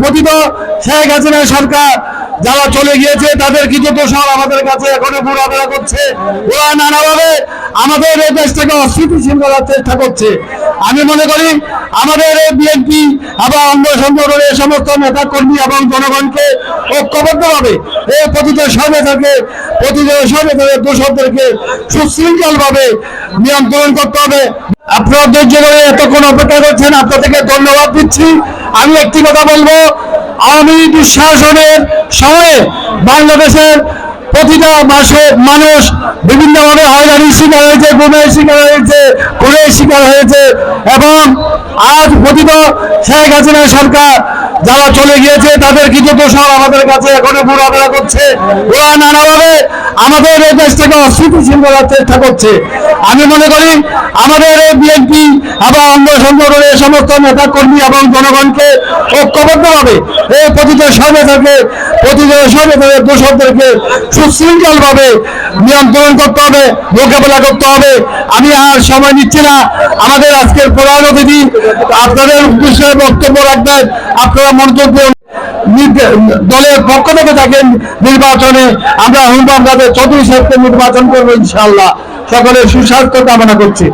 পতিত শেখ হাসিনা সরকার যারা চলে গিয়েছে তাদের কিছু দোষর আমাদের কাছে এখনো ঘোরাফেরা করছে। ওরা নানাভাবে আমাদের এই দেশটাকে অস্থিতিশীল করার চেষ্টা করছে। আমি মনে করি আমাদের এই বিএনপি এবং অঙ্গ সংগঠনের সমস্ত নেতা কর্মী এবং জনগণকে ঐক্যবদ্ধভাবে এই পতিত সরকারের দোষরদেরকে সুশৃঙ্খলভাবে নিয়ন্ত্রণ করতে হবে। আপনারা ধৈর্য ধরে এতক্ষণ অপেক্ষা করছেন, আপনাদেরকে ধন্যবাদ দিচ্ছি। আমি একটি কথা বলবো, আওয়ামী দুঃশাসনের সময়ে বাংলাদেশের প্রতিটা মানুষ বিভিন্নভাবে হয়রানির শিকার হয়েছে, গুমের শিকার হয়েছে, খুনের শিকার হয়েছে এবং আজ পতিত শেখ হাসিনা সরকার যারা চলে গিয়েছে তাদের কিছু দোষর আমাদের কাছে এখনো ঘোরাফেরা করছে। ওরা নানাভাবে আমাদের এই দেশটাকে অস্থিতিশীল করার চেষ্টা করছে। আমি মনে করি আমাদের এই বিএনপি এবং অঙ্গ সংগঠনের সমস্ত নেতা কর্মী এবং জনগণকে ঐক্যবদ্ধভাবে এই পতিত সরকারের দোষরদেরকে সুশৃঙ্খলভাবে নিয়ন্ত্রণ করতে হবে, মোকাবেলা করতে হবে। আমি আর সময় নিচ্ছি না, আমাদের আজকের প্রধান অতিথি আপনাদের উদ্দেশ্যে বক্তব্য রাখবেন। আপনারা মন্তব্য দলের পক্ষ থেকে থাকেন নির্বাচনে আমরা হুমবাম কাদের 34 সালকে নির্বাচন করবো ইনশাআল্লাহ। সকলের সুস্বাস্থ্য কামনা করছি।